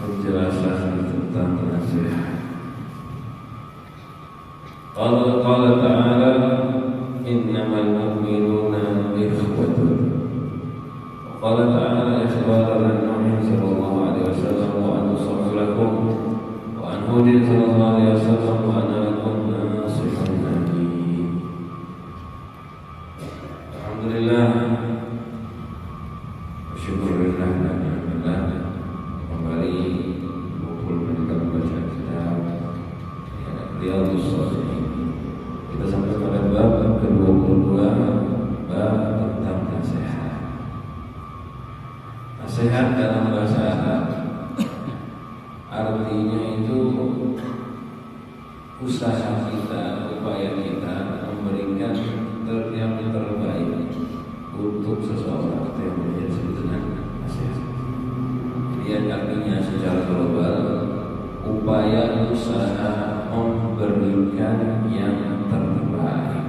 Penjelasan tentang nasihat. Qala ta'ala innamal mu'minuna ikhwatun. Qala ta'ala ikhbaran an sallallahu alaihi wasallam wa an sallallahu wa an hudin sallallahu alaihi wasallam wa ana lakum nasihun amin. Alhamdulillah, syukurillah kembali kita membaca kitab Riyadhus Shalihin. Kita sampai pada bab ke-22, bab tentang nasihat. Nasihat dalam bahasa Arab artinya itu usaha kita, upaya kita memberikan yang terbaik untuk seseorang. Itu yang disebut dengan nasihat. Dia artinya secara global upaya usaha memberikan yang terbaik.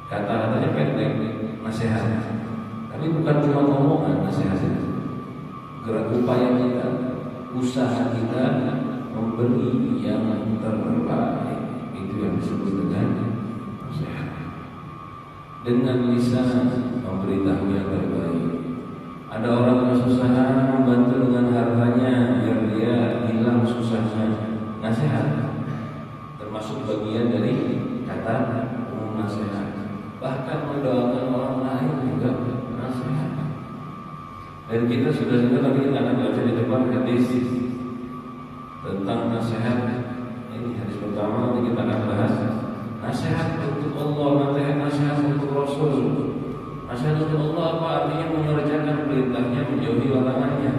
Kata-katanya pendek, nasihat. Tapi bukan cuma omongan nasihatnya. Gerak upaya kita, usaha kita memberi yang terbaik. Itu yang disebut dengan nasihat. Dengan lisan memberitahu yang terbaik. Ada orang kesusahan, membantu dengan hartanya biar dia hilang susahnya. Nasihat termasuk bagian dari kata umum nasihat. Bahkan mendoakan orang lain juga nasihat. Dan kita sudah dengar, nanti kita akan baca di depan hadis tentang nasihat. Ini hadis pertama, nanti kita akan bahas nasihat untuk Allah, nasihat untuk Rasul. Nasihat untuk Allah apa artinya? Mengerjakan perintahnya, menjauhi larangannya.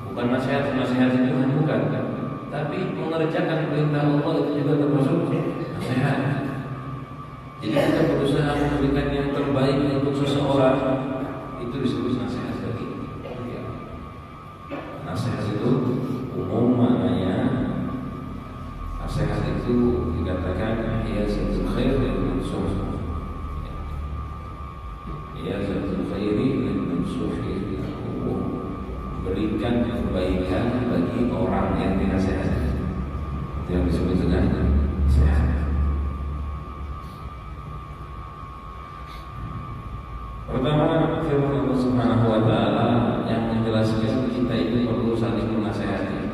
Bukan nasihat itu bukan. Tapi mengerjakan perintah Allah itu juga termasuk nasihat. Jadi kita berusaha memberikan yang terbaik untuk seseorang, itu disebut nasihat lagi. Nasihat itu umum maknanya. Nasihat itu dikatakan hiyatul khair lil mansur. Hiyatul khairi lil mansur, berikan kebaikan bagi orang yang dinasihati. Itu yang disebut dengan nasihat. Pertama, firman Allah Subhanahu wa taala yang menjelaskan kita itu perlu saling menasihati.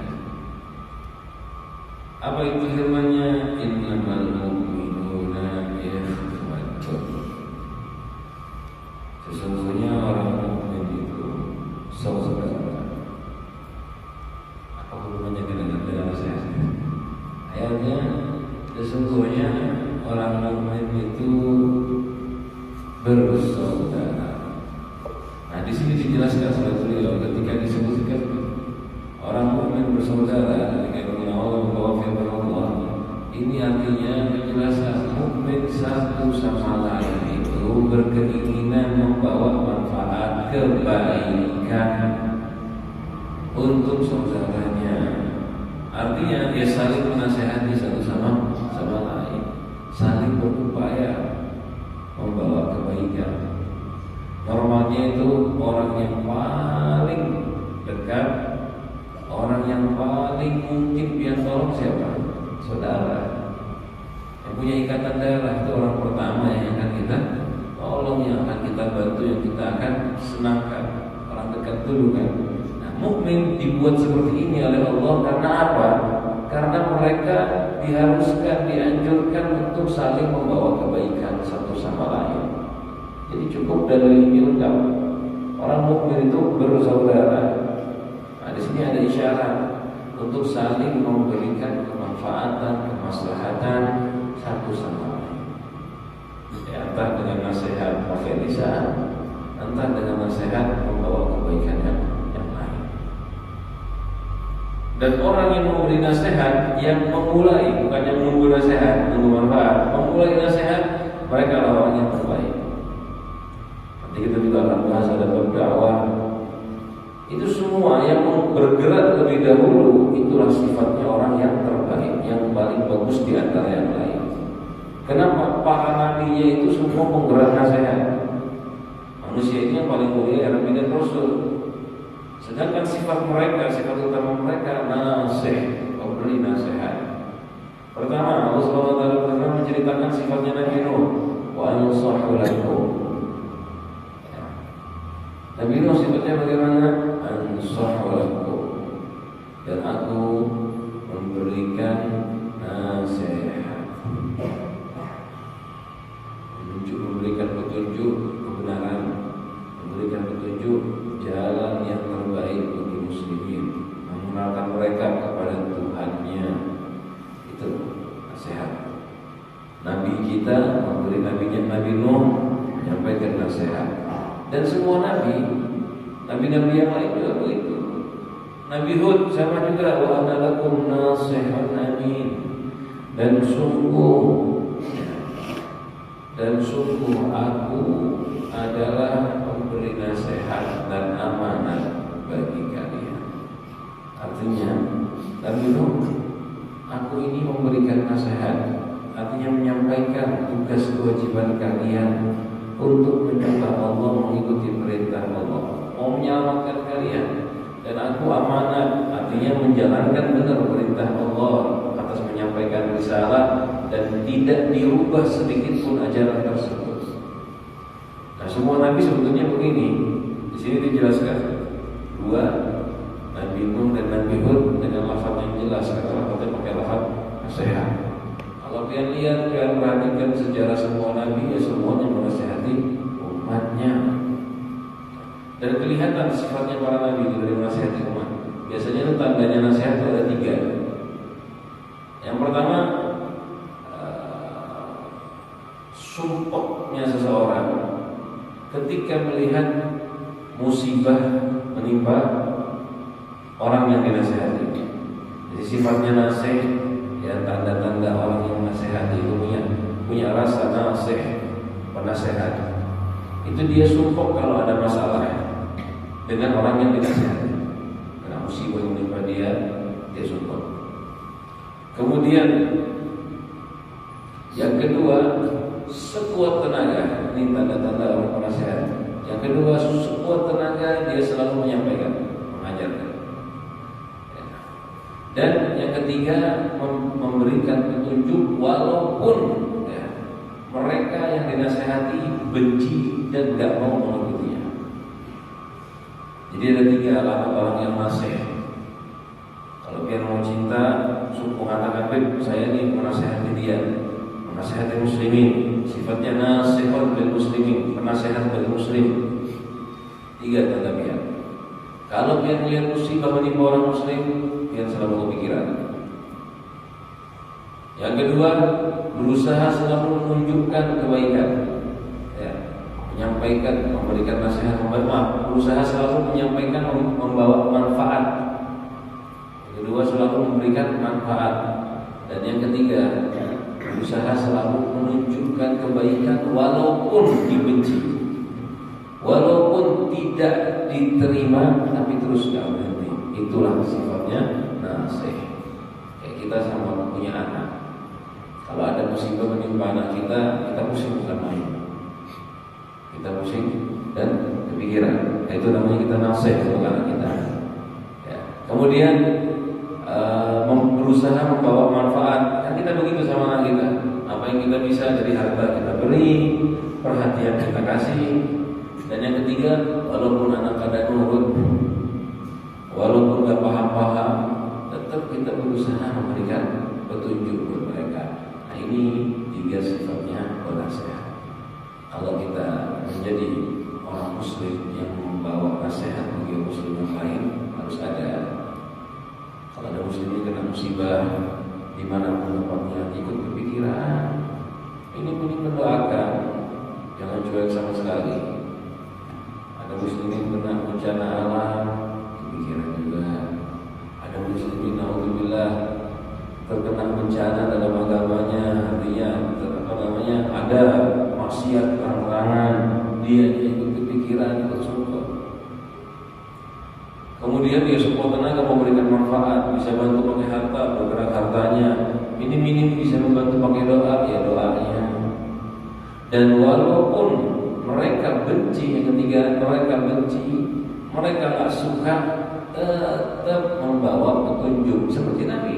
Apa itu firman-Nya? Innamal mu'minuna ikhwatun. Sesungguhnya orang mukmin itu saudara. Apa hubungannya dengan nasihat? Ayatnya, sesungguhnya orang mukmin itu bersaudara. Nah, di sini dijelaskan oleh beliau ketika disebutkan orang mukmin bersaudara, ketika Allah membawa firman Allah, ini artinya penjelasan mukmin satu sama lain itu berkeinginan membawa manfaat kebaikan untuk saudaranya. Artinya dia saling menasihati satu sama lain, saling berupaya membawa kebaikan. Normalnya itu orang yang paling dekat, orang yang paling mungkin dia tolong siapa? Saudara. Yang punya ikatan darah itu orang pertama yang akan kita tolong, yang akan kita bantu, yang kita akan senangkan. Orang dekat dulu kan. Nah, mukmin dibuat seperti ini oleh Allah karena apa? Karena mereka diharuskan, dianjurkan untuk saling membawa kebaikan satu sama lain. Jadi cukup dari ini lengkap. Orang mukmin itu bersaudara. Nah, di sini ada isyarat untuk saling memberikan kemanfaatan, kemaslahatan satu sama lain. Ya, entah dengan nasihat pakai lisan, entah dengan nasihat membawa kebaikan yang lain. Dan orang yang memberi nasihat, yang memulai, bukan yang menunggu nasihat, menunggu manfaat, memulai nasihat, mereka adalah orang yang terbaik. Nanti kita juga akan bahas ada bab dakwah. Itu semua yang bergerak lebih dahulu, itulah sifatnya orang yang terbaik, yang paling bagus di antara yang lain. Kenapa? Para nabinya itu semua penggerak nasihat. Manusia itu yang paling mulia Nabi dan Rasul. Sedangkan sifat mereka, sifat utama mereka nasih, memberi nasihat. Pertama, Allah SWT pernah menceritakan sifatnya Nabi Nuh, wa ansahu lakum. Nabi Nuh sifatnya bagaimana? Ansahu lakum, dan aku memberikan nasihat, memberikan petunjuk kebenaran, memberikan petunjuk jalan yang terbaik bagi muslimin, mengenalkan mereka kepada Tuhannya. Itu nasihat. Nabi kita memberi Nabi Nuh menyampaikan nasihat. Dan semua nabi-nabi yang lain juga begitu. Nabi Hud sama juga, wa ana lakum nasihun amin. Dan sungguh aku adalah pemberi nasihat dan amanat bagi kalian. Artinya, Nabi Nuh, aku ini memberikan nasihat, artinya menyampaikan tugas kewajiban kalian untuk menyembah Allah, mengikuti perintah Allah, mau menyelamatkan kalian. Dan aku amanat, artinya menjalankan benar perintah Allah atas menyampaikan risalah dan tidak dirubah sedikit pun ajaran tersebut. Nah, semua nabi sebetulnya begini. Di sini dijelaskan dua, Nabi Nuh dan Nabi Hud dengan lafaz yang jelas, kata lafaznya pakai lafaz nasihat. Kalau kalian lihat, kalian perhatikan sejarah semua nabi, ya semuanya menasihati umatnya. Dan kelihatan sifatnya para nabi itu dari menasihati umat. Biasanya itu tandanya nasihat itu ada tiga. Yang pertama, sumpahnya seseorang ketika melihat musibah menimpa orang yang dinasihati. Jadi sifatnya nasih, ya tanda-tanda orang yang menasihati itu punya rasa nasih, penasehat. Itu dia sumpah kalau ada masalah dengan orang yang dinasihati. Karena musibah yang menimpa dia sumpah. Kemudian yang kedua, sekuat tenaga. Ini tanda-tanda orang penasehat. Yang kedua, sekuat tenaga dia selalu menyampaikan, mengajarkan. Dan yang ketiga, memberikan petunjuk walaupun mereka yang dinasehati benci dan tidak mau mengikutinya. Jadi ada tiga alamat orang yang nasih. Kalau dia mau cinta, mengatakan, saya ini menasehati dia, menasehati muslimin, sifatnya nasihat bil muslimin, penasehat bagi muslim. Tiga tanda pihak. Kalau dia melihat musibah menimpa orang muslim, dia selalu kepikiran. Yang kedua, berusaha selalu menunjukkan kebaikan, menyampaikan, memberikan nasihat, berusaha selalu menyampaikan, membawa manfaat. Yang kedua, selalu memberikan manfaat. Dan yang ketiga, berusaha selalu menunjukkan kebaikan walaupun dibenci, walaupun tidak diterima, tapi terus tidak berhenti. Itulah sifatnya nasih. Kayak kita sama punya anak. Kalau ada musibah menimpa anak kita pusing bukan main. Kita pusing dan kepikiran. Itu namanya kita nasih untuk anak kita. Ya. Kemudian berusaha membawa manfaat. Kan kita begitu sama anak kita. Apa yang kita bisa dari harta kita beri, perhatian kita kasih. Dan yang ketiga, walaupun anak kadang nurut, walaupun gak paham-paham, tetap kita berusaha memberikan petunjuk buat mereka. Nah, ini tiga sifatnya penasehat. Kalau kita menjadi orang muslim yang membawa nasihat bagi muslim yang lain, harus ada. Kalau ada muslim yang kena musibah, di mana pun tempatnya, ikut kepikiran, ini mendoakan, jangan cuek sama sekali. Ada muslimin kena bencana alam, kepikiran juga. Ada muslimin naudzubillah terkena bencana dalam agamanya, artinya ada maksiat terang-terangan, dia ikut kepikiran, ikut sumpah. Kemudian dia semua tenaga memberikan manfaat, bisa bantu pakai harta, bergerak hartanya, minim-minim bisa membantu pakai doa, ya doanya. Dan walaupun mereka benci, yang ketiga mereka benci, mereka nggak suka, tetap membawa petunjuk seperti Nabi.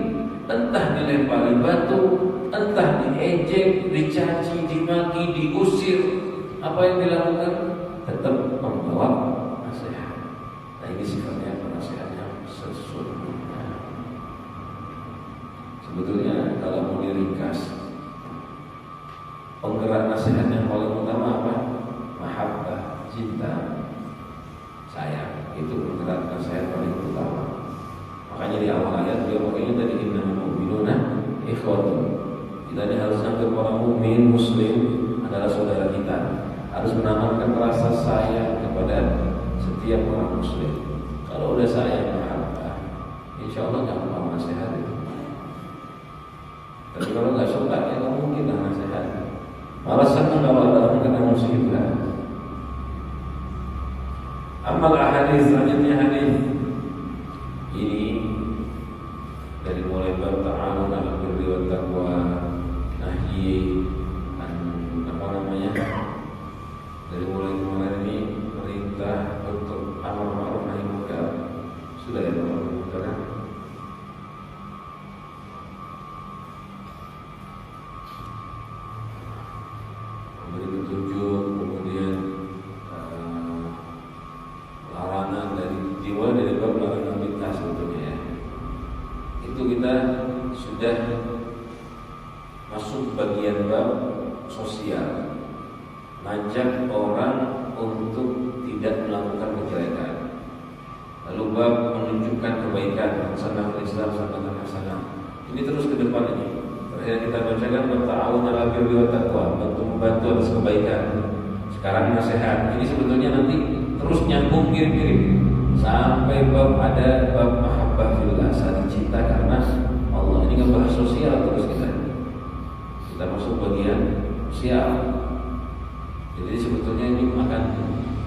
Entah dilempari batu, entah diejek, dicaci, dimaki, diusir, apa yang dilakukan tetap membawa nasihat. Nah ini sifatnya penasihatnya sesungguhnya. Sebetulnya kalau mau diringkas, penggerak nasihat yang paling utama apa? Mahabbah, cinta, sayang. Itu penggerak nasihat paling utama. Makanya di awal ayat dia pakainya tadi innamal mu'minuna ikhwatun. Kita ini harus anggap orang mukmin muslim adalah saudara kita. Harus menanamkan rasa sayang kepada setiap orang muslim. Kalau udah sayang mahabbah, insya Allah gampang nasihat itu. Tapi kalau nggak suka ya nggak mungkin lah nasihat. Malah senang kalau ada orang kena musibah. Amal hadis selanjutnya hadis ini dari mulai bab ta'awun 'alal birri wat taqwa, nahyi apa namanya? Dari mulai kemarin ini perintah untuk amar ma'ruf nahi munkar. Sudah ya amar ma'ruf munkar kan? Memberi petunjuk, kemudian larangan dari bab larangan bid'ah sebetulnya ya. Itu kita sudah masuk bagian bab sosial, ngajak orang untuk tidak melakukan kejelekan. Lalu bab menunjukkan kebaikan, hasanah Islam, hasanah. Ini terus ke depan ini. Terakhir kita bacakan berta'awun 'alal birri wat taqwa, membantu atas kebaikan. Sekarang nasihat. Ini sebetulnya nanti terus nyambung mirip-mirip sampai bab ada bab mahabbah fillah, saling cinta karena Allah. Ini kan bahas sosial terus kita masuk bagian sosial. Jadi sebetulnya ini akan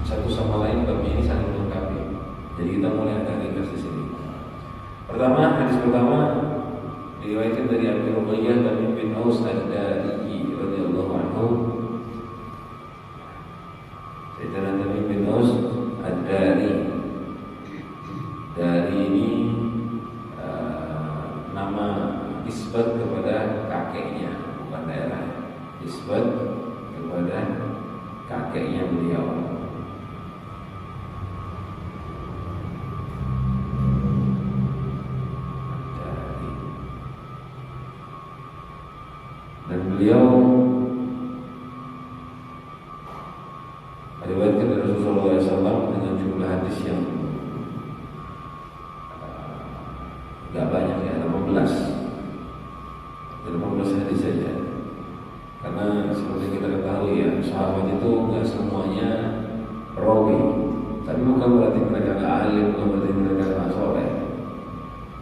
satu sama lain babnya ini saling melengkapi. Jadi kita mulai agak ringkas di sini. Pertama, hadis pertama diriwayatkan dari Abi Ruqayyah Tamim bin Aus ad-Dari radhiyallahu anhu. Sayyidina Tamim bin Aus ad-Dari. Dari ini nama nisbat kepada kakeknya, bukan daerah. Nisbat kepada kakeknya beliau. Dan beliau meriwayatkan dari Rasulullah SAW dengan jumlah hadis yang gak banyak ya, 18 hadis saja. Karena seperti kita ketahui ya, sahabat itu gak semuanya rawi. Tapi bukan berarti mereka gak alim, bukan berarti mereka gak soleh.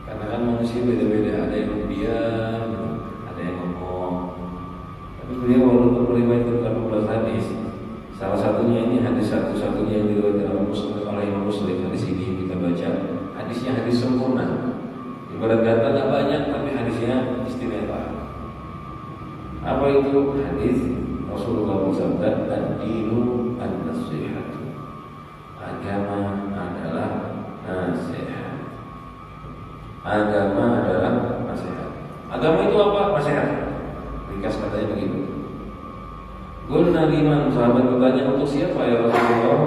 Karena kan manusia beda-beda, ada yang diam, ada yang ngomong. Tapi beliau walaupun meriwayatkan 18 hadis, salah satunya ini hadis satu-satunya yang diriwayatkan oleh Imam Muslim. Hadis ini kita baca, hadisnya hadis sempurna. Ibarat kata gak banyak, tapi hadisnya istimewa. Apa itu hadis Rasulullah bersabda, ad-dinu an-nasihat. Agama adalah nasihat. Agama adalah nasihat. Agama itu apa? Nasihat. Ringkas katanya begitu. Qulna liman, sahabat bertanya, untuk siapa ya Rasulullah?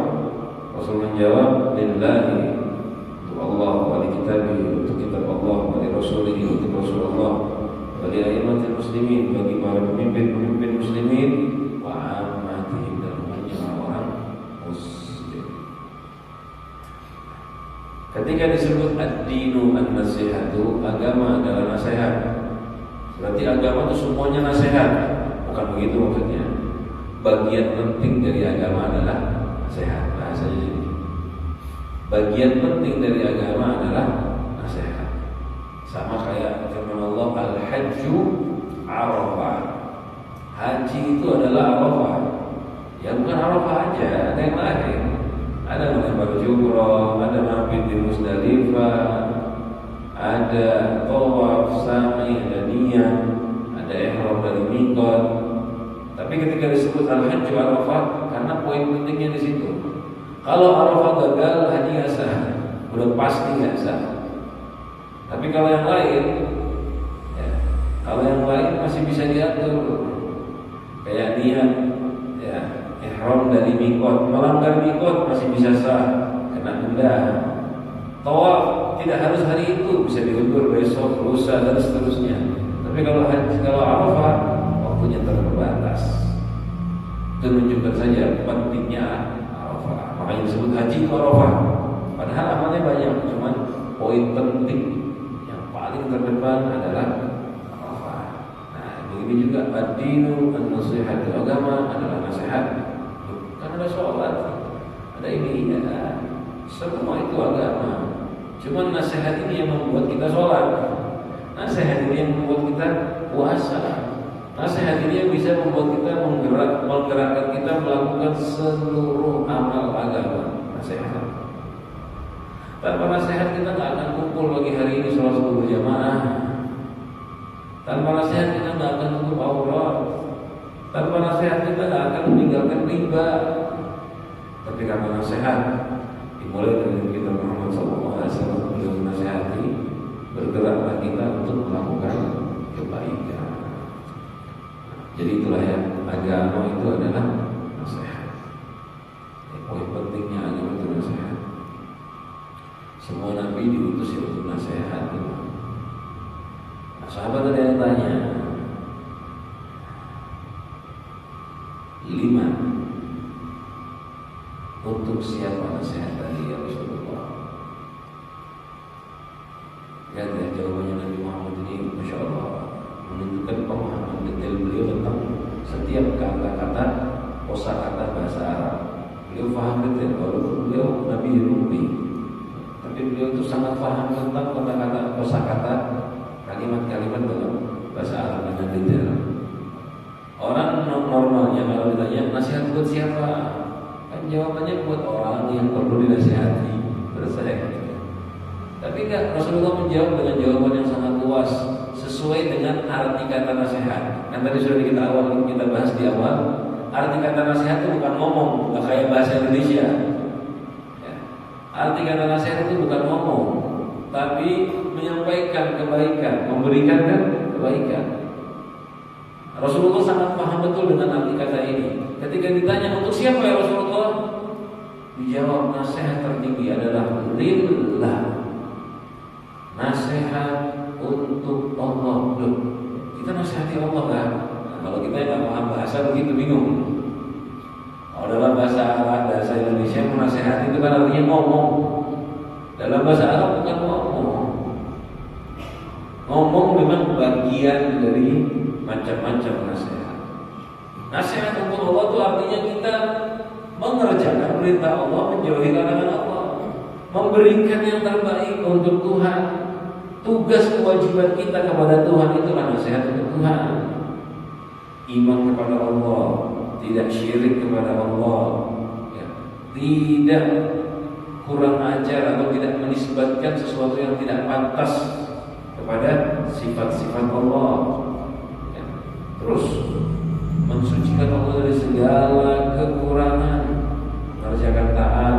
Rasul menjawab, lillahi, untuk Allah, wali kitabih, untuk kitab Allah, wali rasulihi, untuk Rasulullah, bagi a'immatul muslimin, bagi para pemimpin muslimin, wa ammatihim, dan umumnya orang muslim. Ketika disebut ad-dinu an-nasihatu, agama adalah nasihat. Berarti agama itu semuanya nasihat. Bukan begitu maksudnya. Bagian penting dari agama adalah nasihat. Bahasanya ini. Bagian penting dari agama adalah nasihat. Sama kayak firman Allah, al-hajju arafah. Haji itu adalah arafah. Ya bukan arafah aja, ada yang lain. Ada melempar jumrah, ada mampir di Musdalifah. Muzdalifah, ada tawaf, sa'i, ada niat, ada ihram dari miqat. Tapi ketika disebut al-hajj Arafah, karena poin pentingnya di situ. Kalau Arafah gagal, haji nggak sah, udah pasti nggak sah. Tapi kalau yang lain, ya, kalau yang lain masih bisa diatur, kayak niat, ya, ihram dari miqat, melanggar miqat masih bisa sah, kena denda. Tawaf tidak harus hari itu, bisa diundur besok, lusa dan seterusnya. Tapi kalau Arafah waktunya terbatas. Itu menunjukkan saja pentingnya Arafah. Makanya disebut haji itu Arafah. Padahal amalnya banyak, cuman poin penting yang paling terdepan adalah Arafah. Nah, begini juga ad-dinu an-nasihat, agama adalah nasihat. Kan ada sholat, ada ini, ada semua itu agama. Cuman nasihat ini yang membuat kita sholat. Nasihat ini yang membuat kita puasa. Nasihat ini yang bisa membuat kita menggerakkan kita melakukan seluruh amal agama. Nasihat. Tanpa nasihat kita nggak akan kumpul lagi hari ini sholat subuh berjamaah. Tanpa nasihat kita nggak akan tutup aurat. Tanpa nasihat kita nggak akan meninggalkan riba. Tapi karena nasihat dimulai dari kita Muhammad SAW, beliau menasihati, bergeraklah kita untuk melakukan kebaikan. Jadi itulah ya, agama itu adalah nasihat. Poin pentingnya agama itu nasihat. Semua nabi diutus untuk nasihat. Nah, sahabat ada yang tanya, 5 untuk siapa nasihat dari ya Rasulullah? Ya, jawabannya Nabi Muhammad ini Masya Allah menunjukkan pemahaman detail beliau tentang setiap kata-kata kosakata bahasa Arab. Beliau paham detail, walaupun beliau Nabi Rumi, tapi beliau itu sangat paham tentang kata-kata kosakata, kalimat-kalimat dalam bahasa Arab dengan detail. Orang normalnya kalau ditanya nasihat buat siapa, kan jawabannya buat orang yang perlu dinasihati. Selesai. Tapi enggak, Rasulullah menjawab dengan jawaban yang sangat luas sesuai dengan arti kata nasihat. Kan tadi sudah kita bahas di awal, arti kata nasihat itu bukan ngomong, nggak kayak bahasa Indonesia. Ya. Arti kata nasihat itu bukan ngomong, tapi menyampaikan kebaikan, memberikan kan kebaikan. Rasulullah sangat paham betul dengan arti kata ini. Ketika ditanya untuk siapa ya Rasulullah, dijawab nasihat tertinggi adalah lillah. Nasihat untuk Allah. Loh, kita nasihati Allah kan? Nah, kalau kita yang nggak paham bahasa begitu bingung. Kalau dalam bahasa Arab, bahasa Indonesia menasihati itu kan artinya ngomong. Dalam bahasa Arab bukan ngomong. Ngomong memang bagian dari macam-macam nasihat. Nasihat untuk Allah itu artinya kita mengerjakan perintah Allah, menjauhi larangan Allah, memberikan yang terbaik untuk Tuhan. Tugas kewajiban kita kepada Tuhan itulah nasihat untuk Tuhan. Iman kepada Allah, tidak syirik kepada Allah, ya. Tidak kurang ajar atau tidak menisbatkan sesuatu yang tidak pantas kepada sifat-sifat Allah, ya. Terus mensucikan Allah dari segala kekurangan, mengerjakan taat,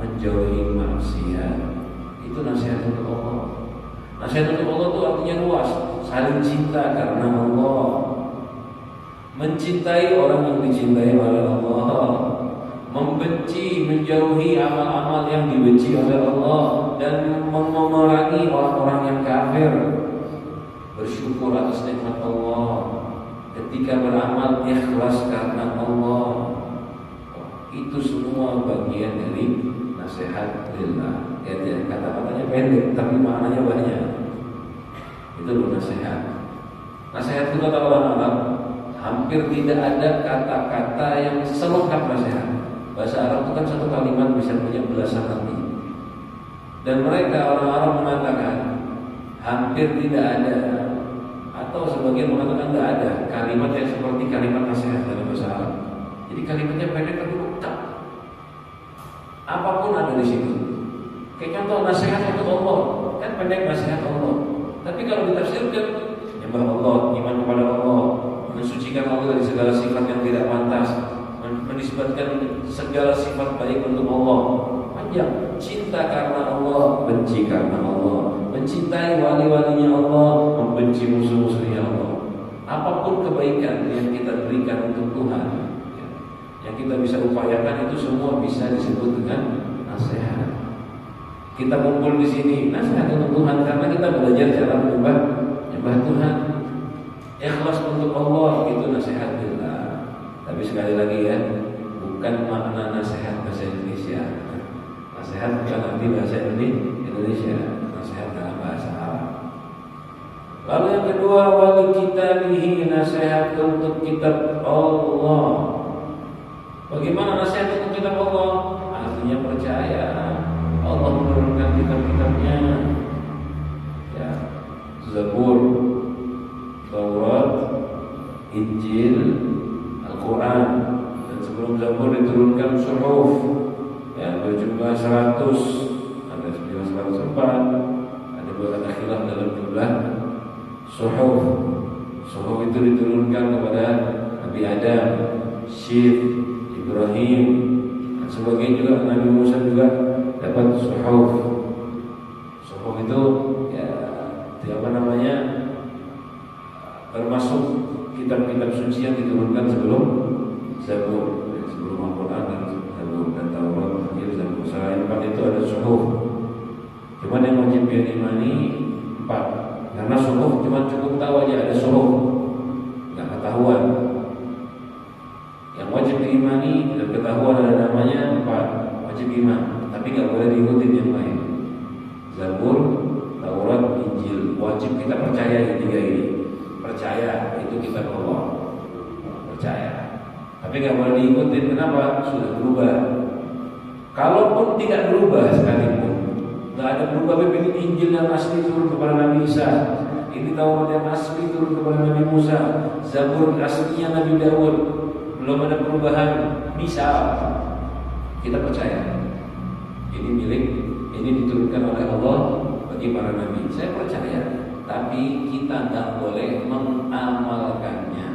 menjauhi maksiat. Itu nasihat untuk Allah. Nasihat untuk Allah itu artinya luas, saling cinta karena Allah, mencintai orang yang dicintai oleh Allah, membenci, menjauhi amal-amal yang dibenci oleh Allah, dan memerangi orang-orang yang kafir, bersyukur atas nikmat Allah, ketika beramal ikhlas karena Allah. Itu semua bagian dari nasihat lillah. Ya, kata-katanya pendek tapi maknanya banyak. Itu loh nasihat. Nasihat itu kata orang Arab, hampir tidak ada kata-kata yang selengkap nasihat. Bahasa Arab itu kan satu kalimat bisa punya belasan arti. Dan mereka orang Arab mengatakan hampir tidak ada, atau sebagian mengatakan tidak ada kalimat yang seperti kalimat nasihat dalam bahasa Arab. Jadi kalimatnya pendek tapi lengkap. Apapun ada di situ. Kayak contoh nasihat untuk Allah, kan pendek nasihat Allah. Tapi kalau ditafsirkan, nyembah Allah, iman kepada Allah, mensucikan Allah dari segala sifat yang tidak pantas, menisbatkan segala sifat baik untuk Allah. Panjang. Cinta karena Allah, benci karena Allah, mencintai wali-walinya Allah, membenci musuh-musuhnya Allah. Apapun kebaikan yang kita berikan untuk Tuhan, yang kita bisa upayakan, itu semua bisa disebut dengan nasihat. Kita kumpul di sini, nasihat untuk Tuhan karena kita belajar cara menyembah Tuhan. Ikhlas untuk Allah, itu nasihat kita. Tapi sekali lagi ya, bukan makna nasihat bahasa Indonesia. Nasihat bukan arti bahasa Indonesia, nasihat dalam bahasa Arab. Lalu yang kedua, wali kitabihi, nasihat untuk kitab Allah. Bagaimana nasihat untuk kitab Allah? Artinya percaya Allah menurunkan kitab-kitabnya, ya, Zabur, Taurat, Injil, Al-Quran, dan sebelum Zabur diturunkan Suhuf, ya, berjumlah 100, ada jumlah 104, ada beberapa khilaf dalam jumlah Suhuf. Suhuf itu diturunkan kepada Nabi Adam, Syith, Ibrahim, dan sebagainya juga. Nabi Musa juga dapat Suhuf. Suhuf itu ya, apa namanya, termasuk kitab-kitab suci yang diturunkan sebelum Zabur, sebelum Al-Quran dan Zabur dan Taurat, Zabur. Selain 4 itu ada Suhuf. Cuma yang wajib diimani 4, karena Suhuf cuma cukup tahu aja ada Suhuf, nggak ketahuan. Yang wajib diimani dan ketahuan ada namanya 4, wajib iman, tapi nggak boleh diikutin yang lain. Zabur, Taurat, Injil, wajib kita percaya 3 ini. Percaya itu kitab Allah, percaya. Tapi nggak boleh diikutin. Kenapa? Sudah berubah. Kalaupun tidak berubah sekalipun, nggak ada berubah. Ini Injil yang asli turun kepada Nabi Isa, ini Taurat yang asli turun kepada Nabi Musa, Zabur aslinya Nabi Daud, belum ada perubahan. Misal kita percaya ini milik, ini diturunkan oleh Allah bagi para nabi. Saya percaya, tapi kita nggak boleh mengamalkannya.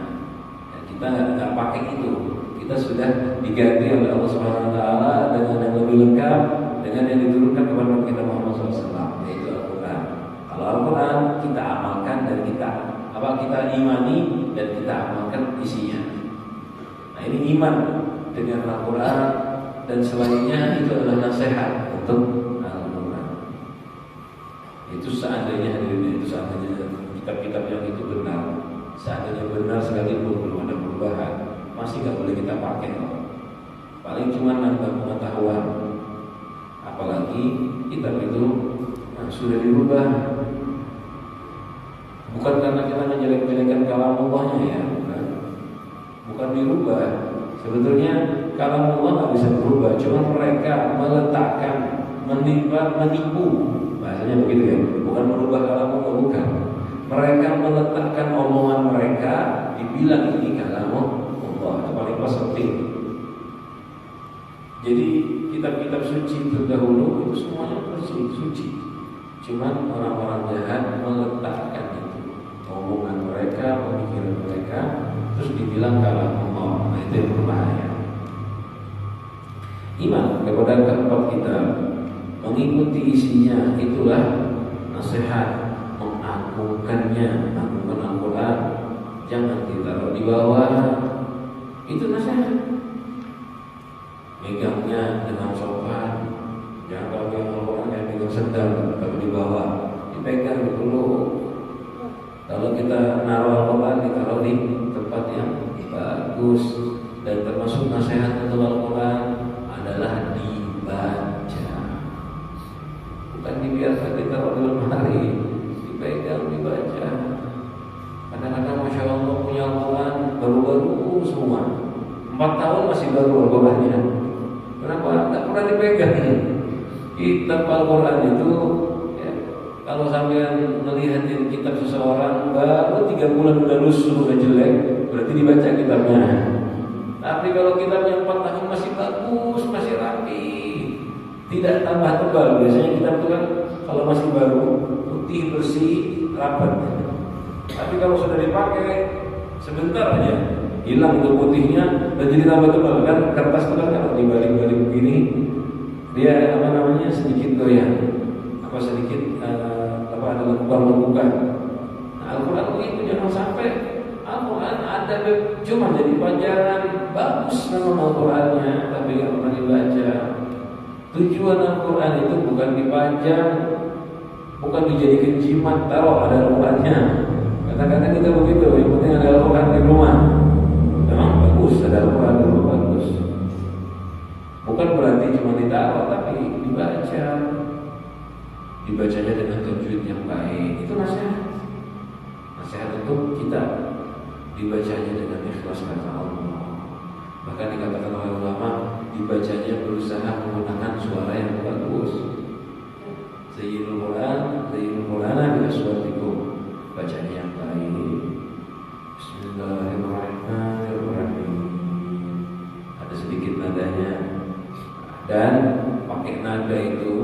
Ya, kita nggak pakai itu. Kita sudah diganti oleh Allah Subhanahu Wa Taala dengan yang lebih lengkap, dengan yang diturunkan kepada kita Muhammad SAW, yaitu Al-Quran. Kalau Al-Quran kita amalkan dan kita imani dan kita amalkan isinya. Nah, ini iman dengan Al-Quran dan selainnya itu adalah nasihat untuk Al-Quran. Itu seandainya kitab-kitab yang itu benar, seandainya benar sekalipun belum ada perubahan, masih nggak boleh kita pakai. Paling cuma nambah pengetahuan. Apalagi kitab itu sudah dirubah. Bukan karena kita menjelek-jelekan kalam Allahnya, ya, bukan dirubah. Sebetulnya kalam Allah nggak bisa berubah, cuma mereka meletakkan, menipu, bahasanya begitu ya. Bukan merubah kalam Allah, bukan. Mereka meletakkan omongan mereka, dibilang ini kalam Allah. Itu paling penting. Jadi kitab-kitab suci terdahulu itu semuanya bersih, suci. Cuman orang-orang jahat meletakkan itu, omongan mereka, pemikiran mereka, terus dibilang kalam Allah. Nah, itu yang berbahaya. Iman kepada keempat kita, mengikuti isinya, itulah nasihat, mengagungkannya, mengagungkan Al-Quran, jangan ditaruh di bawah. Itu nasihat. Megangnya dengan sopan, jangan kalau Al-Quran yang pegang sedang, tapi di bawah, dipegang dulu. Kalau kita naruh Al-Quran, ditaruh di tempat yang bagus. Dan termasuk nasihat untuk Al-Quran adalah dibaca, bukan dibiarkan ditaruh di lemari, dipegang, dibaca. Kadang-kadang Masya Allah punya Al-Quran baru-baru semua, 4 tahun masih baru Al-Qurannya. Kenapa? Tidak pernah dipegang. Kitab Al-Quran itu ya, kalau sampai melihatin kitab seseorang baru 3 bulan udah lusuh, udah jelek, berarti dibaca kitabnya. Tapi kalau kitabnya 4 tahun masih bagus, masih rapi, tidak tambah tebal. Biasanya kita tuh kan kalau masih baru putih bersih rapat. Tapi kalau sudah dipakai sebentar aja hilang tuh putihnya dan jadi tambah tebal. Kan kertas itu kan kalau dibalik-balik begini dia sedikit goyang, sedikit ada lekukan. Nah, Al-Quran itu jangan sampai Al-Quran ada cuma jadi pelajaran bagus nama Al-Qurannya tapi nggak pernah dibaca. Tujuan Al-Quran itu bukan dipajang, bukan dijadikan jimat taruh ada Al-Qurannya. Kadang-kadang kita begitu, yang penting ada Al-Quran di rumah. Memang bagus ada Al-Quran di rumah bagus. Bukan berarti cuma ditaruh tapi dibaca. Dibacanya dengan tajwid yang baik. Itu nasihat. Nasihat untuk kita dibacanya dengan ikhlas karena Allah. Bahkan dikatakan oleh ulama, dibacanya berusaha menggunakan suara yang bagus. Zayyinul Qur'ana bi aswatikum. Bacanya yang baik. Bismillahirrahmanirrahim. Ada sedikit nadanya. Dan pakai nada itu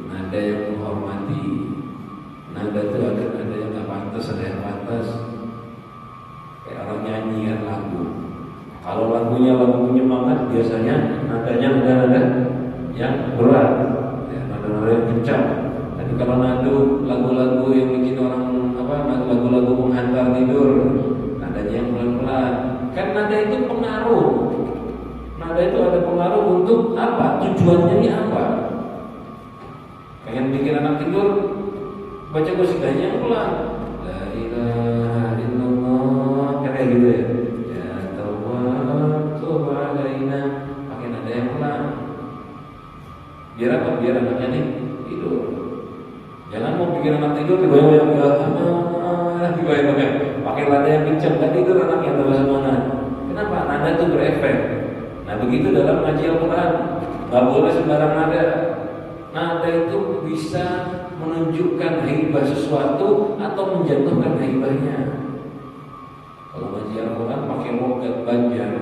nada yang menghormati. Nada itu ada nada yang nggak pantas, ada yang pantas. Kayak orang nyanyi kan lagu. Kalau lagunya lagu penyemangat biasanya nadanya nada yang berat, ya, nada yang kencang. Tapi kalau lagu-lagu yang bikin orang lagu-lagu menghantar tidur, nadanya yang pelan-pelan. Kan nada itu pengaruh. Nada itu ada pengaruh untuk apa? Tujuannya ini apa? Pengen bikin anak tidur, baca qasidahnya pelan. La ilaha illallah, kayak gitu ya. Ya tawakkaltu alaina, pakai nada yang pelan. Biar apa? Biar anaknya nih tidur. Jangan mau bikin anak tidur digoyang-goyang pakai nada yang kencang, kan tidur anaknya tambah semangat. Kenapa? Nada itu berefek. Nah begitu dalam ngaji Al-Quran, nggak boleh sembarang nada. Nada itu bisa menunjukkan haibah sesuatu atau menjatuhkan haibahnya. Kalau ngaji Al-Quran pakai logat Banjar,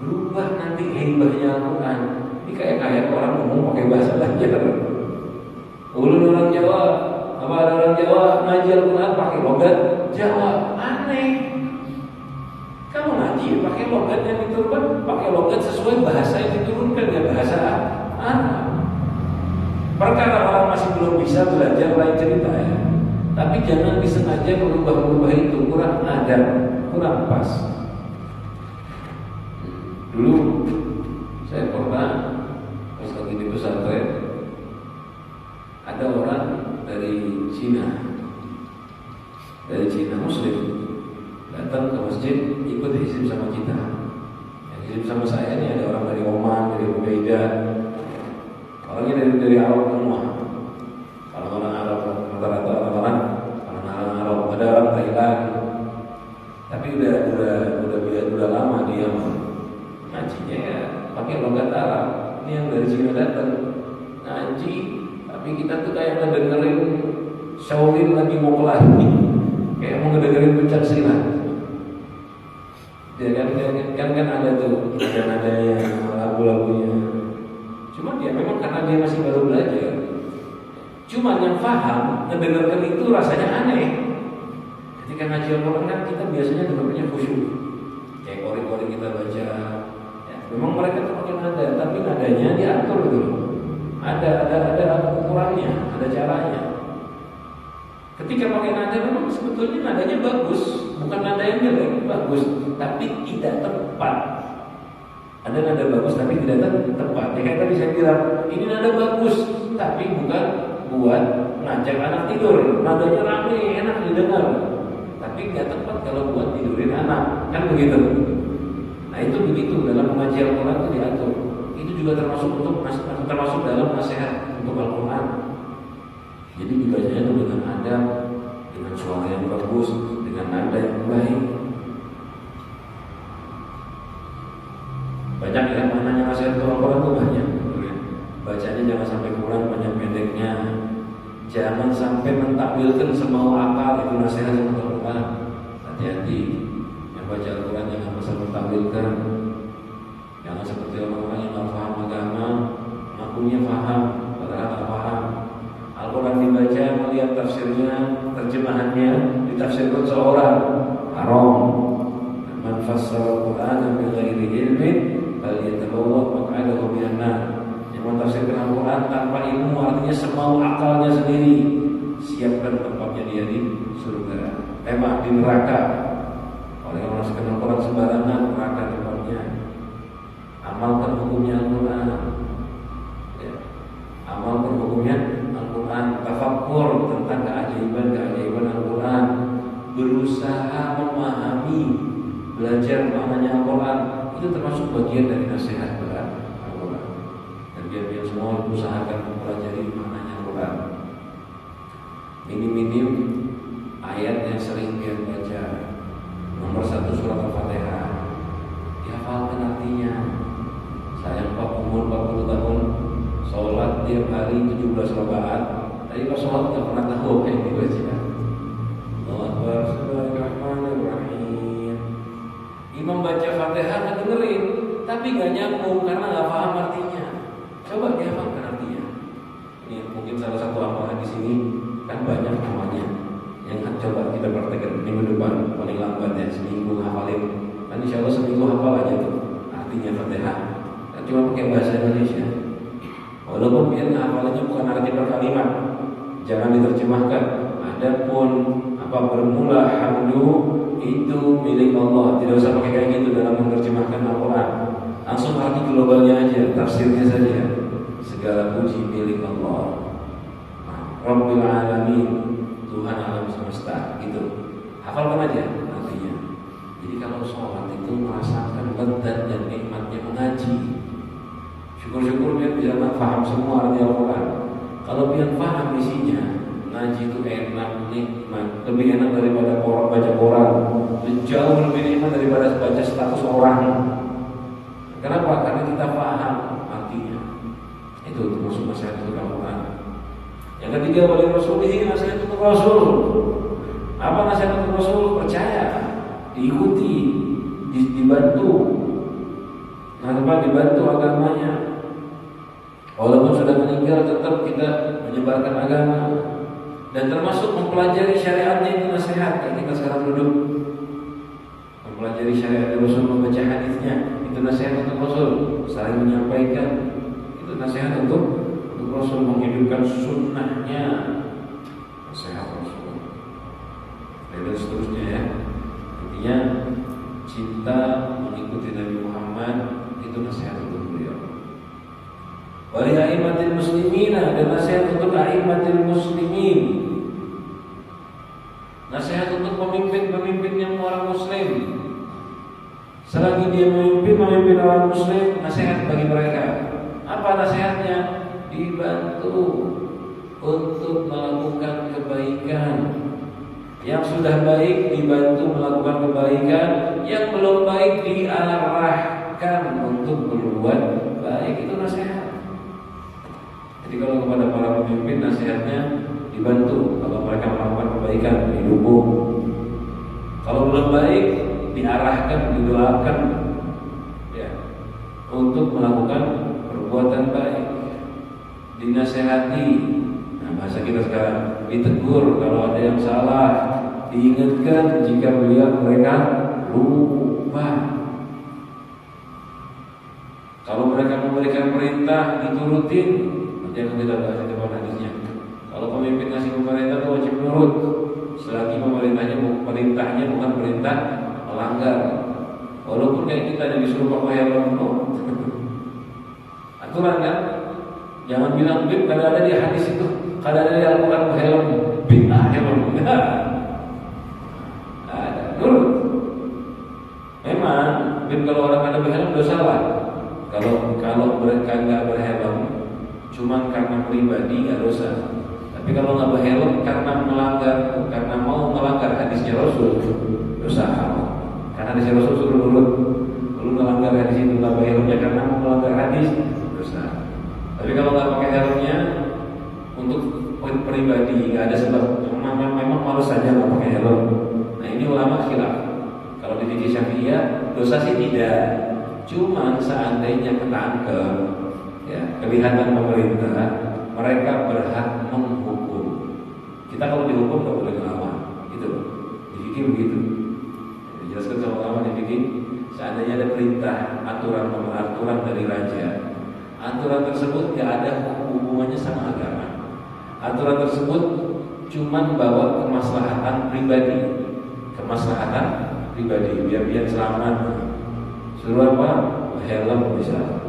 berubah nanti haibahnya Al-Quran. Ini kayak orang ngomong pakai bahasa Banjar. Ulun orang Jawa, ada orang Jawa ngaji Al-Quran pakai logat Jawa, aneh. Kamu ngaji pakai logat yang diturunkan, pakai logat sesuai bahasa yang diturunkan, ya bahasa Arab. Perkara orang masih belum bisa belajar lain cerita ya. Tapi jangan disengaja merubah-rubah itu, kurang adab, kurang pas. Dulu saya pernah pas lagi di pesantren, ada orang dari Cina Muslim datang ke masjid ikut hizib sama kita. Yang hizib sama saya ini ada orang dari Oman, dari Ubaidah. Orangnya dari Arab semua. Kalau orang Arab rata-rata orang Arab, ada orang Thailand. Tapi udah lama dia ngajinya ya pakai logat Arab. Ini yang dari Cina datang ngaji, tapi kita tuh kayak ngedengerin Shaolin lagi mau kelas, kayak mau ngedengerin pencak silat. Ya kan ada tuh nadanya, lagu-lagunya. Cuma dia memang karena dia masih baru belajar. Cuma yang paham ngedengarkan itu rasanya aneh. Ketika ngaji Al-Quran kan kita biasanya dengarnya khusyuk. Kayak kori-kori kita baca. Ya, memang mereka tuh pakai nada, tapi nadanya diatur gitu. Ada ukurannya, ada caranya. Ketika pakai nada memang sebetulnya nadanya bagus, bukan nada yang jelek, bagus, tapi tidak tepat. Ada nada bagus tapi tidak tepat. Ya kayak tadi saya bilang, ini nada bagus tapi bukan buat ngajak anak tidur. Nadanya rame, enak didengar, tapi nggak tepat kalau buat tidurin anak, kan begitu. Nah itu begitu dalam mengaji Al-Quran itu diatur. Itu juga termasuk dalam nasihat untuk Al-Quran. Jadi dibacanya itu dengan adab, dengan suara yang bagus, dengan nada yang baik. Banyak ya maknanya nasihat Al-Quran itu banyak. Bacanya jangan sampai kurang, banyak pendeknya. Jangan sampai mentakwilkan semau akal, itu nasihat Al-Quran. Hati-hati yang baca Al-Quran jangan asal mentakwilkan. Jangan seperti orang-orang yang nggak paham agama, ngakunya terjemahannya ditafsirkan seorang haram. Man fassara al-Qur'ana bi ghairi ilmin falyatabawwa maq'adahu minan nar. Yang mentafsirkan Al-Quran tanpa ilmu artinya semau akalnya sendiri, siapkan tempatnya dia di surga. Tema di neraka. Oleh orang sekenal Al-Quran sembarangan, neraka tempatnya. Amalkan hukumnya Al-Quran. Ya. Amalkan hukumnya Al-Quran. Tafakkur tentang keajaiban Al-Quran. Berusaha memahami, belajar maknanya Al-Quran. Itu termasuk bagian dari nasihat Al-Quran. Dan biar semua usahakan mempelajari maknanya Al-Quran. Minim-minim ayat yang sering dia baca. Nomor 1 surat Al-Fatihah, dihafalkan artinya. Saya umur 40 tahun, sholat tiap hari 17 rakaat. Tapi pas sholat tidak pernah tahu apa yang dibaca. Allahu Akbar, Bismillahirrahmanirrahim. Imam baca Fatihah nggak dengerin, tapi nggak nyambung karena nggak paham artinya. Coba dihafalkan artinya. Ini mungkin salah satu amalan di sini, kan banyak namanya. Yang coba kita praktekkan minggu depan, paling lambat ya seminggu hafalin. Dan insya Allah seminggu hafal aja tuh artinya Fatihah. Dan cuma pakai bahasa Indonesia. Walaupun biar hafalannya bukan arti per kalimat, jangan diterjemahkan. Adapun apa bermula hamdu itu milik Allah. Tidak usah pakai kayak gitu dalam menerjemahkan Al-Quran. Langsung arti globalnya aja, tafsirnya saja. Segala puji milik Allah. Rabbil alamin, Tuhan alam semesta, gitu. Hafalkan aja artinya. Jadi kalau sholat itu merasakan lezat dan nikmatnya mengaji. Syukur-syukur dia bisa paham semua arti Al-Quran. Kalau dia paham isinya, ngaji itu enak, nikmat, lebih enak daripada baca Quran, jauh lebih nikmat daripada baca status orang. Kenapa? Karena kita paham artinya. Itu termasuk nasihat untuk Al-Quran. Yang ketiga, wali rasulihi, nasihat untuk Rasul. Apa nasihat untuk Rasul? Percaya, diikuti, dibantu. Dibantu agamanya. Walaupun sudah meninggal, tetap kita menyebarkan agama. Dan termasuk mempelajari syariatnya, itu nasihat. Kayak kita sekarang duduk mempelajari syariat Rasul, membaca hadisnya, itu nasihat untuk Rasul. Saling menyampaikan, itu nasihat untuk Rasul, menghidupkan sunnahnya, nasihat Rasul. Dan seterusnya ya. Intinya cinta mengikuti Nabi Muhammad, itu nasihat untuk beliau. Wali a'immatil muslimina, dan nasihat untuk a'immatil muslimin. Nasihat untuk pemimpin-pemimpin yang orang muslim. Selagi dia memimpin orang muslim, nasihat bagi mereka. Apa nasihatnya? Dibantu untuk melakukan kebaikan. Yang sudah baik dibantu melakukan kebaikan, yang belum baik diarahkan untuk berbuat baik. Itu nasihat. Jadi kalau kepada para pemimpin, nasihatnya dibantu. Kalau mereka melakukan kebaikan, didukung. Kalau belum baik, diarahkan, didoakan ya, untuk melakukan perbuatan baik. Dinasehati, nah bahasa kita sekarang, ditegur kalau ada yang salah, diingatkan jika mereka lupa. Kalau mereka memberikan perintah, diturutin. Nanti akan kita bahas di depan hadisnya. Kalau pemimpin ngasih perintah, itu wajib nurut. Selagi perintahnya bukan perintah melanggar. Walaupun kayak kita disuruh pakai helm, aturan kan? Jangan bilang bib, kalau ada di hadis itu, kalau ada di Al-Quran helm, bid'ah helm. Ada nurut. Memang bib kalau orang ada berhelm dosa lah. Kalau mereka nggak berhelm, cuma karena pribadi nggak dosa. Tapi kalau nggak berhelm karena mau melanggar hadisnya Rasul, dosa. Karena hadisnya Rasul suruh nurut. Kalau melanggar hadis itu nggak berhelmnya karena mau melanggar hadis, dosa. Tapi kalau nggak pakai helmnya untuk pribadi, nggak ada sebab, memang malas saja nggak pakai helm. Nah ini ulama khilaf. Kalau di fikih Syafi'iyah dosa sih tidak, cuma seandainya ketangkep, ya kelihatan pemerintah, mereka berhak menghukum. Kita kalau dihukum nggak boleh seandainya ada perintah, aturan dari raja, aturan tersebut tidak ada hubungannya sama agama. Aturan tersebut cuma bawa kemaslahatan pribadi, biar selamat. Suruh apa? Helm bisa.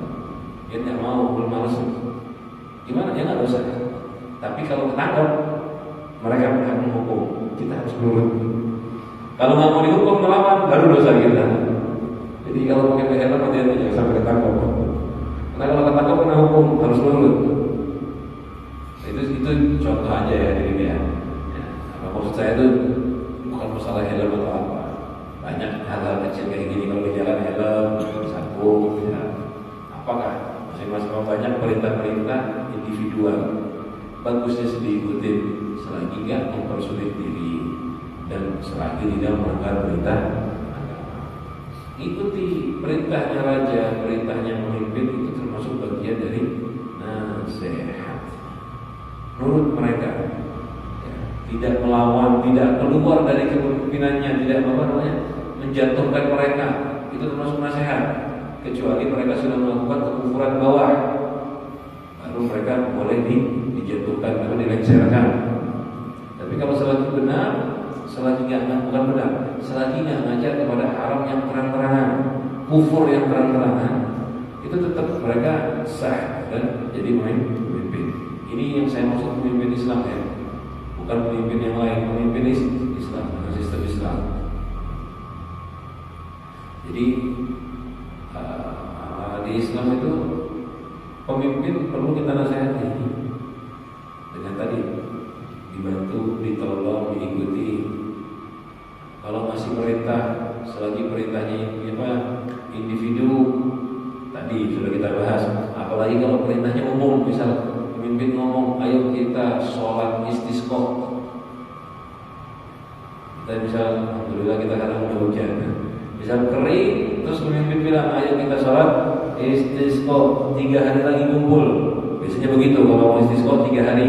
Dia tidak mau, belum males. Gimana? Ya nggak usah. Tapi kalau ketangkap, mereka berhak menghukum. Kita harus nurut. Kalau nggak mau dihukum melawan, baru dosa kita. Jadi kalau pakai helm hati-hati jangan sampai ketangkap. Karena kalau ketangkap kena hukum, harus nurut. Itu contoh aja ya dari dia. Ya, maksud saya itu bukan masalah helm atau apa. Banyak hal-hal kecil kayak gini, kalau di jalan helm, sabuk, ya. Apakah masing-masing banyak perintah-perintah individual bagusnya diikuti selagi nggak mempersulit diri dan selagi tidak melanggar perintah agama. Ikuti perintahnya raja, perintahnya pemimpin, itu termasuk bagian dari nasihat. Nurut mereka, ya, tidak melawan, tidak keluar dari kepemimpinannya, tidak menjatuhkan mereka, itu termasuk nasihat. Kecuali mereka sudah melakukan kekufuran bawah, baru mereka boleh dijatuhkan atau dilengsarkan. Tapi kalau selagi benar, selagi bukan benar, selagi nggak ngajak kepada haram yang terang-terangan, kufur yang terang-terangan, itu tetap mereka sah dan jadi pemimpin. Ini yang saya maksud pemimpin Islam ya, bukan pemimpin yang lain, pemimpin Islam dengan sistem Islam. Jadi di Islam itu pemimpin perlu kita nasihati dengan tadi dibantu, ditolong, diikuti. Kalau masih perintah, selagi perintahnya individu, tadi sudah kita bahas. Apalagi kalau perintahnya umum, misal pemimpin ngomong, ayo kita sholat istisqa. Kita misal, alhamdulillah kita sekarang udah hujan. Misal kering, terus pemimpin bilang, ayo kita sholat istisqa 3 hari lagi kumpul. Biasanya begitu kalau mau istisqa 3 hari.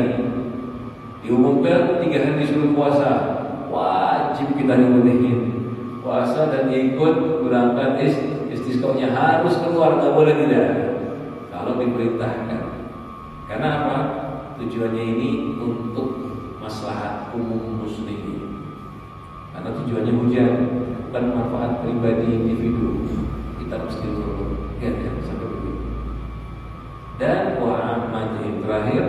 Diumumkan 3 hari disuruh puasa, wajib kita ikutin puasa dan ikut berangkat istisqa-nya, harus keluar, nggak boleh tidak. Kalau diperintahkan, karena apa? Tujuannya ini untuk maslahat umum muslimin. Karena tujuannya hujan, bukan manfaat pribadi individu. Kita mesti lihat ya sampai begitu. Dan wa'ammatihim, terakhir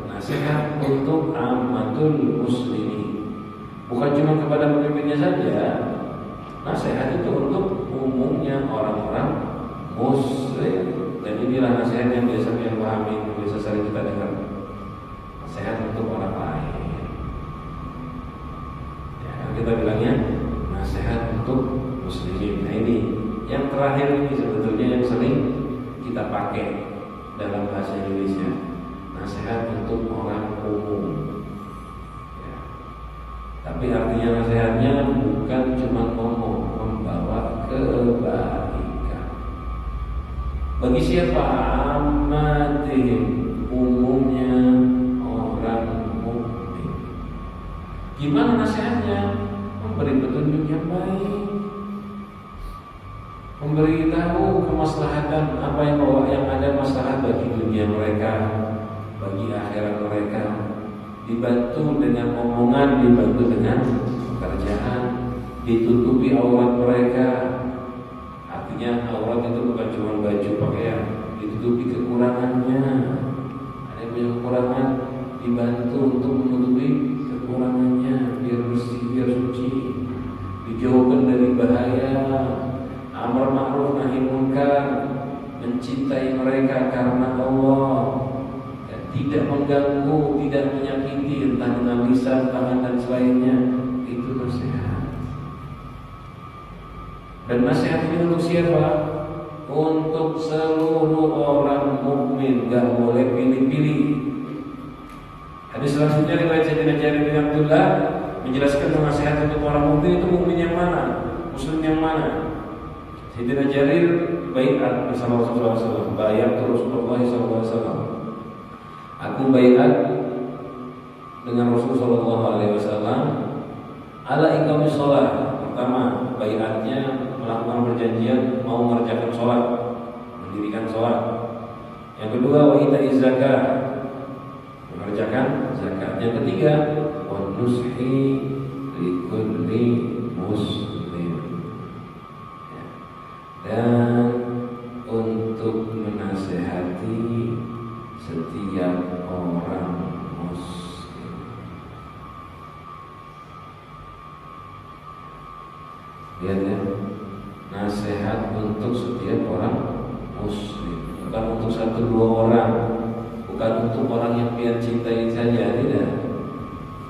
nasihat untuk ammatul muslimin, bukan cuma kepada pemimpinnya saja. Nasihat itu untuk umumnya orang-orang muslim. Dan inilah nasihat yang biasa kita pahami, biasa sering kita dengar. Nasihat untuk orang lain. Ya, kita bilangnya nasihat untuk muslimin. Nah ini yang terakhir ini sebetulnya yang sering kita pakai dalam bahasa Indonesia. Nasihat untuk orang umum. Ya. Tapi artinya nasihatnya bukan cuma ngomong, membawa kebaikan. Bagi siapa? Ammatihim, umumnya orang mukmin. Gimana nasihatnya? Memberi petunjuk yang baik, memberi tahu kemaslahatan apa yang ada maslahat bagi dunia mereka, bagi akhirat mereka. Dibantu dengan omongan, dibantu dengan pekerjaan, ditutupi aurat mereka. Artinya aurat itu bukan cuma baju pakaian, ditutupi kekurangannya. Ada yang punya kekurangan, dibantu untuk menutupi kekurangannya, biar bersih, biar suci, dijauhkan dari bahaya. Amar ma'ruf nahi munkar, mencintai mereka karena Allah, dan tidak mengganggu, tidak menyakiti, entah dengan lisan, tangan dan selainnya. Itu nasihat. Dan nasihat ini untuk siapa? Untuk seluruh orang mukmin, gak boleh pilih-pilih. Hadis selanjutnya riwayat Sayyidina Jarir bin Abdullah menjelaskan nasihat untuk orang mukmin itu mukmin yang mana, muslim yang mana. Sayyidina Jarir baiat bersama Rasulullah SAW. Baiat Rasulullah SAW. Aku baiat dengan Rasulullah SAW ala iqamis shalah. Pertama, baiatnya melakukan perjanjian mau mengerjakan sholat, mendirikan sholat. Yang kedua, wa ita'iz zakat, mengerjakan zakat. Yang ketiga, wa nushi likulli muslim, dan untuk menasehati setiap orang muslim. Lihat ya, nasihat untuk setiap orang muslim, bukan untuk satu dua orang, bukan untuk orang yang pian cintai saja, tidak.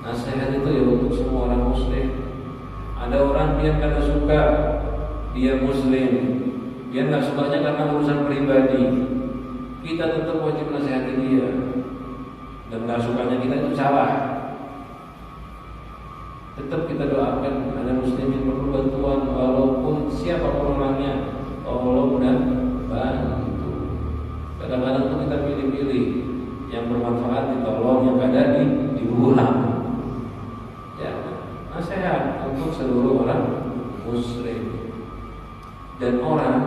Nasihat itu ya untuk semua orang muslim. Ada orang pian karena suka dia muslim, dia nggak sukanya karena urusan pribadi, kita tetap wajib nasihati dia. Dan nggak sukanya kita itu salah, tetap kita doakan. Ada muslimin perlu bantuan, walaupun siapapun orangnya, tolong dan bantu. Kadang-kadang tuh kita pilih-pilih, yang bermanfaat ditolong, yang kada dibuang. Ya, nasihat untuk seluruh orang muslim. Dan orang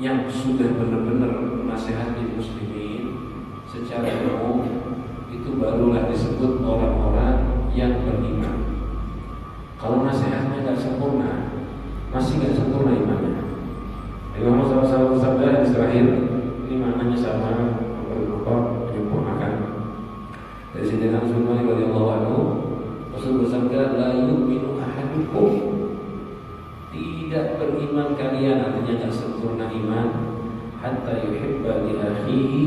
yang sudah benar-benar menasihati muslimin secara umum, itu barulah disebut orang-orang yang beriman. Kalau nasihatnya nggak sempurna, masih nggak sempurna imannya. Imam SAW bersabda hadis terakhir, ini maknanya sama, berupa menyempurnakan. Dari Sayyidina Anas bin Malik radhiyallahu anhu, Rasul bersabda, la yu'minu ahadukum, tidak beriman kalian, artinya tidak sempurna iman, hatta yuhibba li akhihi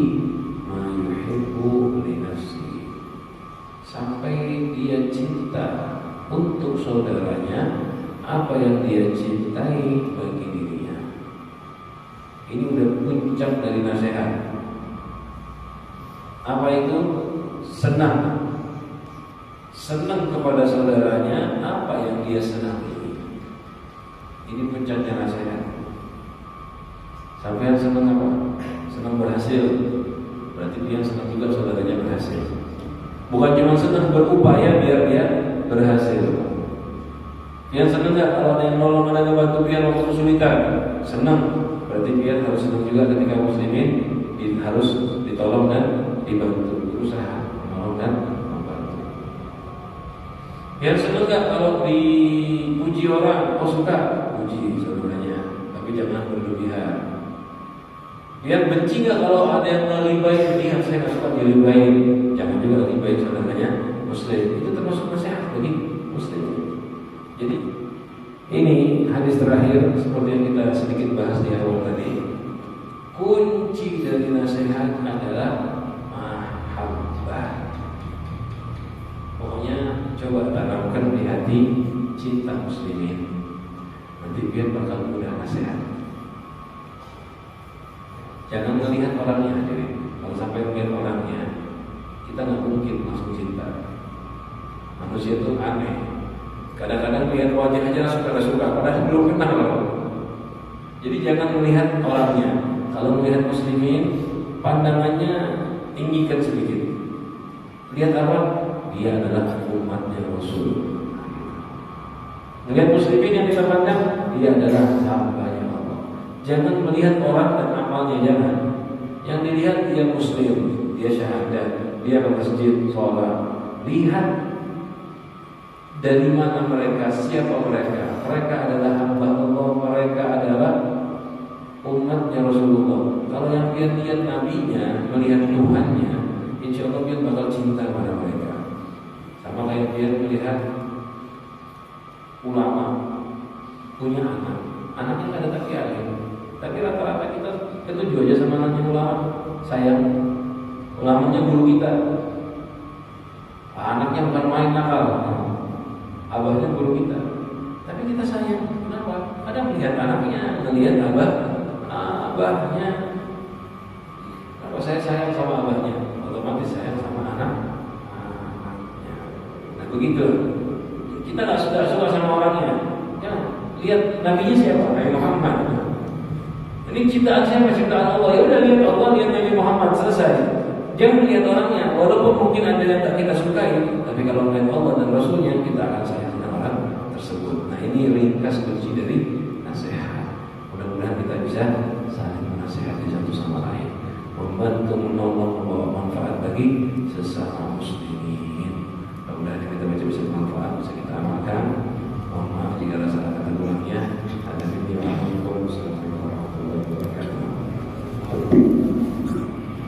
ma yuhibbu li nafsihi, sampai dia cinta untuk saudaranya apa yang dia cintai bagi dirinya. Ini udah puncak dari nasihat. Apa itu? Senang kepada saudaranya apa yang dia senangi. Ini puncaknya nasihat. Sampai senang apa? Senang berhasil, berarti dia senang juga saudaranya berhasil. Bukan cuma senang berupaya biar dia berhasil. Yang senang nggak kalau ada yang nolong, ada yang bantu dia waktu kesulitan? Senang, berarti dia harus senang juga ketika muslimin harus ditolong dan dibantu, berusaha menolong dan membantu. Yang senang nggak kalau dipuji orang? Oh suka, puji saudaranya, tapi jangan berlebihan. Yang benci nggak kalau ada yang ngelibain? Lihat saya nggak suka dilibain, jangan juga ngelibain saudaranya muslim. Itu termasuk nasihat bagi muslim. Jadi ini hadis terakhir seperti yang kita sedikit bahas di awal tadi. Kunci dari nasihat adalah mahabbah. Pokoknya coba tanamkan di hati cinta muslimin. Nanti biar bakal mudah nasihat. Jangan melihat orangnya, jadi kalau sampai melihat orangnya, kita nggak mungkin langsung cinta. Manusia itu aneh. Kadang-kadang lihat wajah aja langsung kada suka, padahal belum kenal. Jadi jangan melihat orangnya. Kalau melihat muslimin, pandangannya tinggikan sedikit. Lihat apa? Dia adalah umatnya Rasul. Melihat muslimin yang kita pandang, dia adalah hamba-Nya Allah. Jangan melihat orang dan amalnya, jangan. Yang dilihat dia muslim, dia syahadat, dia ke masjid, sholat. Lihat dari mana mereka, siapa mereka. Mereka adalah hamba Allah, mereka adalah umatnya Rasulullah. Kalau yang dia lihat nabinya, melihat Tuhannya, insya Allah dia bakal cinta pada mereka. Sama kayak dia melihat ulama punya anak, anaknya nggak ada tapi rata-rata kita ketuju aja sama anaknya ulama, sayang. Ulamanya guru kita, anaknya bukan main nakal, abahnya guru kita, tapi kita sayang. Kenapa? Kadang melihat anaknya, melihat abahnya. Kalau saya sayang sama abahnya, otomatis sayang sama anaknya. Nah begitu. Kita nggak suka sama orangnya. Ya, lihat nabinya siapa? Nabi Muhammad. Ini cintaan siapa? Cintaan Allah. Ya udah lihat Allah, lihat Nabi Muhammad, selesai. Jangan lihat orangnya. Walaupun mungkin ada yang tak kita sukai, tapi kalau melihat Allah dan Rasulnya, kita akan sayang dengan orang tersebut. Nah ini ringkas kunci dari nasihat. bagi sesama muslimin. Mudah-mudahan yang kita baca bisa bermanfaat, bisa kita amalkan.